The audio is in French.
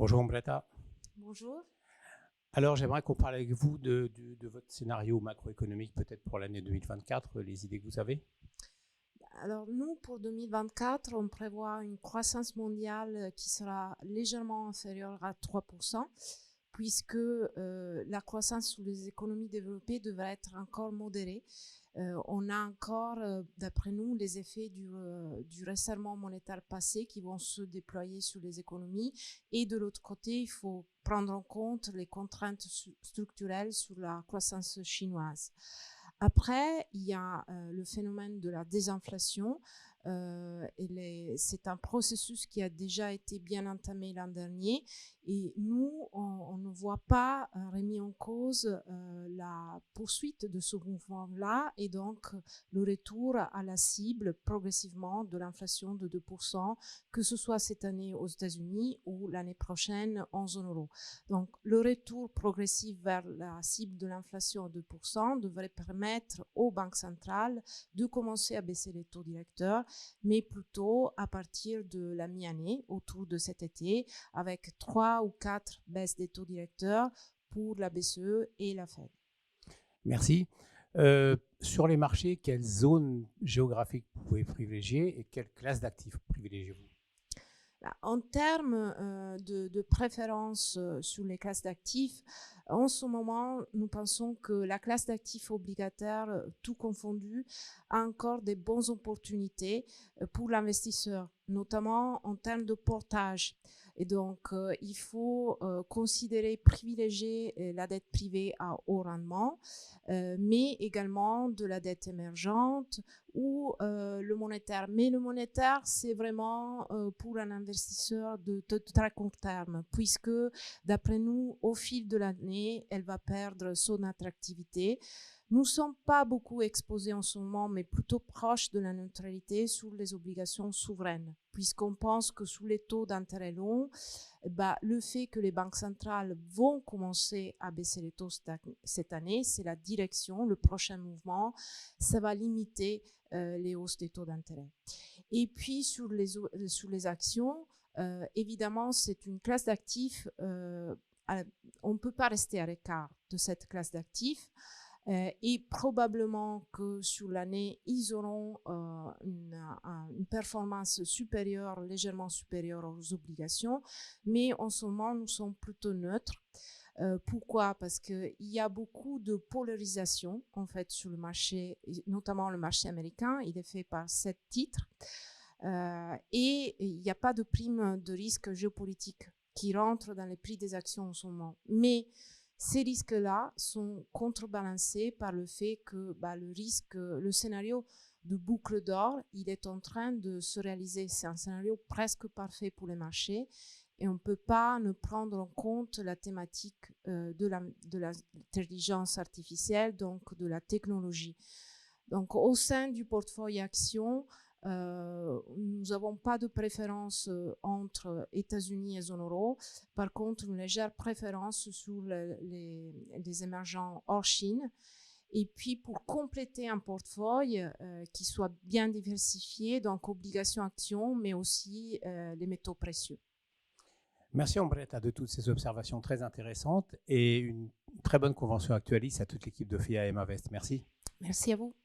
Bonjour Umberta. Bonjour. Alors j'aimerais qu'on parle avec vous de votre scénario macroéconomique peut-être pour l'année 2024, les idées que vous avez. Alors nous, pour 2024, on prévoit une croissance mondiale qui sera légèrement inférieure à 3%, puisque la croissance sous les économies développées devrait être encore modérée. On a encore, d'après nous, les effets du resserrement monétaire passé qui vont se déployer sur les économies. Et de l'autre côté, il faut prendre en compte les contraintes structurelles sur la croissance chinoise. Après, il y a le phénomène de la désinflation. C'est un processus qui a déjà été bien entamé l'an dernier et nous, on ne voit pas remis en cause la poursuite de ce mouvement-là et donc le retour à la cible progressivement de l'inflation de 2%, que ce soit cette année aux États-Unis ou l'année prochaine en zone euro. Donc le retour progressif vers la cible de l'inflation à 2% devrait permettre aux banques centrales de commencer à baisser les taux directeurs, mais plutôt à partir de la mi-année, autour de cet été, avec 3 ou 4 baisses des taux directeurs pour la BCE et la Fed. Merci. Sur les marchés, quelles zones géographiques vous pouvez privilégier et quelle classe d'actifs privilégiez-vous? En termes de préférence sur les classes d'actifs, en ce moment, nous pensons que la classe d'actifs obligataires, tout confondu, a encore des bonnes opportunités pour l'investisseur, notamment en termes de portage. Et donc, il faut considérer, privilégier la dette privée à haut rendement, mais également de la dette émergente ou le monétaire. Mais le monétaire, c'est vraiment pour un investisseur de très court terme, puisque d'après nous, au fil de l'année, elle va perdre son attractivité. Nous ne sommes pas beaucoup exposés en ce moment, mais plutôt proches de la neutralité sur les obligations souveraines, puisqu'on pense que sous les taux d'intérêt longs, le fait que les banques centrales vont commencer à baisser les taux cette année, c'est la direction, le prochain mouvement, ça va limiter les hausses des taux d'intérêt. Et puis sur les actions, évidemment, c'est une classe d'actifs, on ne peut pas rester à l'écart de cette classe d'actifs. Et probablement que sur l'année, ils auront une performance supérieure, légèrement supérieure aux obligations. Mais en ce moment, nous sommes plutôt neutres. Pourquoi? Parce qu'il y a beaucoup de polarisation en fait sur le marché, notamment le marché américain. Il est fait par 7 titres. Et il n'y a pas de prime de risque géopolitique qui rentre dans les prix des actions en ce moment. Mais ces risques-là sont contrebalancés par le fait que le scénario de boucle d'or, il est en train de se réaliser. C'est un scénario presque parfait pour les marchés et on ne peut pas ne prendre en compte la thématique de l'intelligence artificielle, donc de la technologie. Donc au sein du portefeuille actions, nous n'avons pas de préférence entre États-Unis et zone euro. Par contre, une légère préférence sur les émergents hors Chine. Et puis, pour compléter un portefeuille qui soit bien diversifié, donc obligations actions, mais aussi les métaux précieux. Merci Umberta de toutes ces observations très intéressantes et une très bonne convention actualiste à toute l'équipe de FIA et Invest. Merci. Merci à vous.